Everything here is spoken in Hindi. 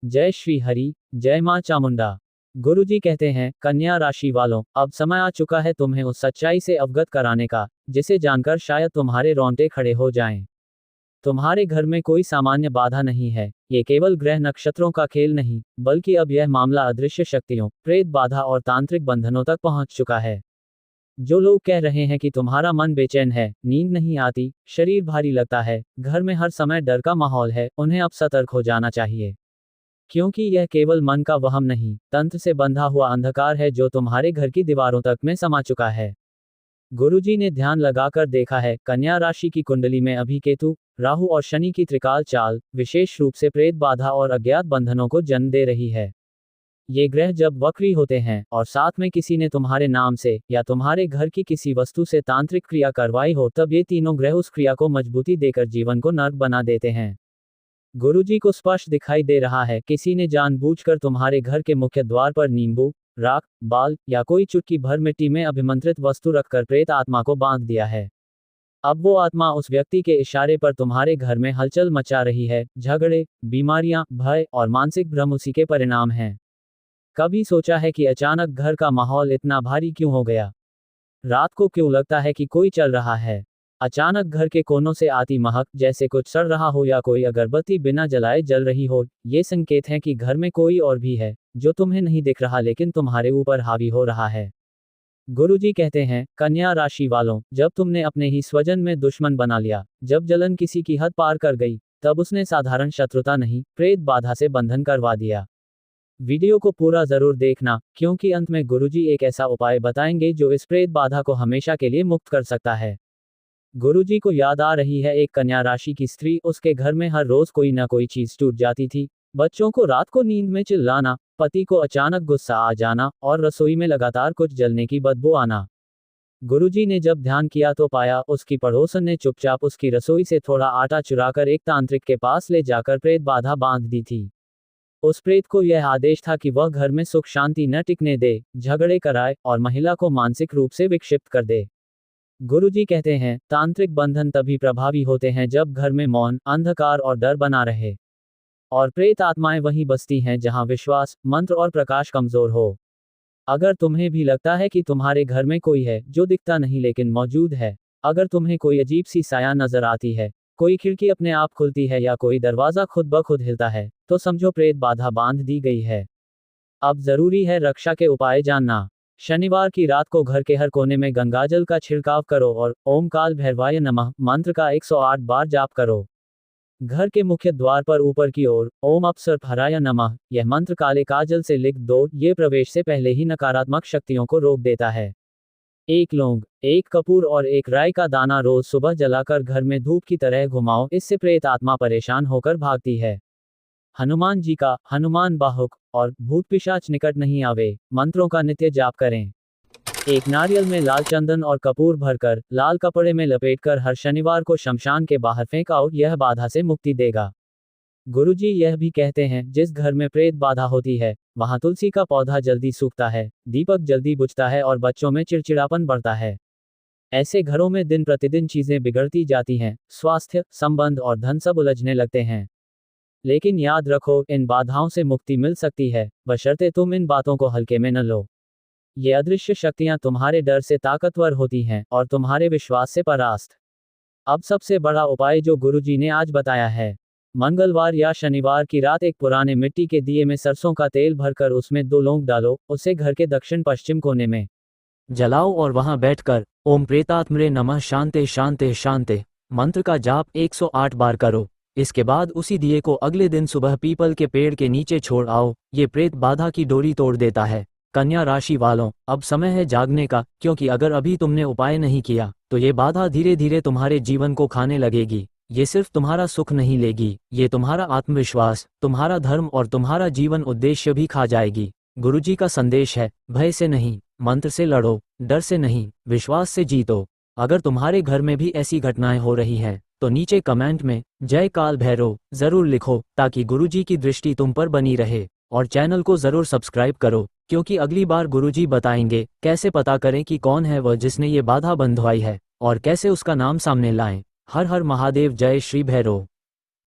जय श्री हरि, जय मां चामुंडा। गुरुजी कहते हैं, कन्या राशि वालों, अब समय आ चुका है तुम्हें उस सच्चाई से अवगत कराने का, जिसे जानकर शायद तुम्हारे रोंगटे खड़े हो जाएं। तुम्हारे घर में कोई सामान्य बाधा नहीं है, ये केवल ग्रह नक्षत्रों का खेल नहीं, बल्कि अब यह मामला अदृश्य शक्तियों, प्रेत बाधा और तांत्रिक बंधनों तक पहुंच चुका है। जो लोग कह रहे हैं कि तुम्हारा मन बेचैन है, नींद नहीं आती, शरीर भारी लगता है, घर में हर समय डर का माहौल है, उन्हें अब सतर्क हो जाना चाहिए। क्योंकि यह केवल मन का वहम नहीं, तंत्र से बंधा हुआ अंधकार है जो तुम्हारे घर की दीवारों तक में समा चुका है। गुरुजी ने ध्यान लगाकर देखा है, कन्या राशि की कुंडली में अभी केतु, राहु और शनि की त्रिकाल चाल विशेष रूप से प्रेत बाधा और अज्ञात बंधनों को जन्म दे रही है। ये ग्रह जब वक्री होते हैं और साथ में किसी ने तुम्हारे नाम से या तुम्हारे घर की किसी वस्तु से तांत्रिक क्रिया करवाई हो, तब ये तीनों ग्रह उस क्रिया को मजबूती देकर जीवन को नर्क बना देते हैं। गुरुजी को स्पष्ट दिखाई दे रहा है, किसी ने जानबूझकर तुम्हारे घर के मुख्य द्वार पर नींबू, राख, बाल या कोई चुटकी भर मिट्टी में अभिमंत्रित वस्तु रखकर प्रेत आत्मा को बांध दिया है। अब वो आत्मा उस व्यक्ति के इशारे पर तुम्हारे घर में हलचल मचा रही है। झगड़े, बीमारियां, भय और मानसिक भ्रम उसी के परिणाम हैं। कभी सोचा है कि अचानक घर का माहौल इतना भारी क्यों हो गया? रात को क्यों लगता है कि कोई चल रहा है? अचानक घर के कोनों से आती महक, जैसे कुछ सड़ रहा हो या कोई अगरबत्ती बिना जलाए जल रही हो, ये संकेत हैं कि घर में कोई और भी है, जो तुम्हें नहीं दिख रहा लेकिन तुम्हारे ऊपर हावी हो रहा है। गुरुजी कहते हैं, कन्या राशि वालों, जब तुमने अपने ही स्वजन में दुश्मन बना लिया, जब जलन किसी की हद पार कर गई, तब उसने साधारण शत्रुता नहीं, प्रेत बाधा से बंधन करवा दिया। वीडियो को पूरा जरूर देखना, क्योंकि अंत में गुरुजी एक ऐसा उपाय बताएंगे जो इस प्रेत बाधा को हमेशा के लिए मुक्त कर सकता है। गुरुजी को याद आ रही है एक कन्या राशि की स्त्री, उसके घर में हर रोज कोई ना कोई चीज टूट जाती थी। बच्चों को रात को नींद में चिल्लाना, पति को अचानक गुस्सा आ जाना और रसोई में लगातार कुछ जलने की बदबू आना। गुरुजी ने जब ध्यान किया तो पाया, उसकी पड़ोसन ने चुपचाप उसकी रसोई से थोड़ा आटा चुराकर एक तांत्रिक के पास ले जाकर प्रेत बाधा बांध दी थी। उस प्रेत को यह आदेश था कि वह घर में सुख शांति न टिकने दे, झगड़े कराए और महिला को मानसिक रूप से विक्षिप्त कर दे। गुरुजी कहते हैं, तांत्रिक बंधन तभी प्रभावी होते हैं जब घर में मौन, अंधकार और डर बना रहे। और प्रेत आत्माएं वहीं बसती हैं जहां विश्वास, मंत्र और प्रकाश कमजोर हो। अगर तुम्हें भी लगता है कि तुम्हारे घर में कोई है जो दिखता नहीं लेकिन मौजूद है, अगर तुम्हें कोई अजीब सी साया नजर आती है, कोई खिड़की अपने आप खुलती है या कोई दरवाजा खुद ब खुद हिलता है, तो समझो प्रेत बाधा बांध दी गई है। अब जरूरी है रक्षा के उपाय जानना। शनिवार की रात को घर के हर कोने में गंगाजल का छिड़काव करो और ओम काल भैरवाय नमः मंत्र का 108 बार जाप करो। घर के मुख्य द्वार पर ऊपर की ओर ओम अपसर्पहराय नमः यह मंत्र काले काजल से लिख दो, ये प्रवेश से पहले ही नकारात्मक शक्तियों को रोक देता है। एक लौंग, एक कपूर और एक राई का दाना रोज सुबह जलाकर घर में धूप की तरह घुमाओ, इससे प्रेत आत्मा परेशान होकर भागती है। हनुमान जी का हनुमान बाहुक और भूत पिशाच निकट नहीं आवे मंत्रों का नित्य जाप करें। एक नारियल में लाल चंदन और कपूर भरकर लाल कपड़े में लपेटकर हर शनिवार को शमशान के बाहर फेंकाओ, यह बाधा से मुक्ति देगा। गुरुजी यह भी कहते हैं, जिस घर में प्रेत बाधा होती है, वहां तुलसी का पौधा जल्दी सूखता है, दीपक जल्दी बुझता है और बच्चों में चिड़चिड़ापन बढ़ता है। ऐसे घरों में दिन प्रतिदिन चीजें बिगड़ती जाती हैं, स्वास्थ्य, संबंध और धन सब उलझने लगते हैं। लेकिन याद रखो, इन बाधाओं से मुक्ति मिल सकती है, बशर्ते तुम इन बातों को हल्के में न लो। ये अदृश्य शक्तियां तुम्हारे डर से ताकतवर होती हैं और तुम्हारे विश्वास से परास्त। अब सबसे बड़ा उपाय जो गुरुजी ने आज बताया है, मंगलवार या शनिवार की रात एक पुराने मिट्टी के दिए में सरसों का तेल भरकर उसमें 2 लौंग डालो, उसे घर के दक्षिण पश्चिम कोने में जलाओ और वहां बैठकर ओम प्रेतात्मरे नमः शांते शांते शांते मंत्र का जाप 108 बार करो। इसके बाद उसी दिए को अगले दिन सुबह पीपल के पेड़ के नीचे छोड़ आओ, ये प्रेत बाधा की डोरी तोड़ देता है। कन्या राशि वालों, अब समय है जागने का, क्योंकि अगर अभी तुमने उपाय नहीं किया तो ये बाधा धीरे धीरे तुम्हारे जीवन को खाने लगेगी। ये सिर्फ तुम्हारा सुख नहीं लेगी, ये तुम्हारा आत्मविश्वास, तुम्हारा धर्म और तुम्हारा जीवन उद्देश्य भी खा जाएगी। गुरुजी का संदेश है, भय से नहीं, मंत्र से लड़ो, डर से नहीं, विश्वास से जीतो। अगर तुम्हारे घर में भी ऐसी घटनाएं हो रही हैं, तो नीचे कमेंट में जय काल भैरव जरूर लिखो, ताकि गुरुजी की दृष्टि तुम पर बनी रहे। और चैनल को जरूर सब्सक्राइब करो, क्योंकि अगली बार गुरुजी बताएंगे कैसे पता करें कि कौन है वह जिसने ये बाधा बंधवाई है और कैसे उसका नाम सामने लाएं। हर हर महादेव, जय श्री भैरव।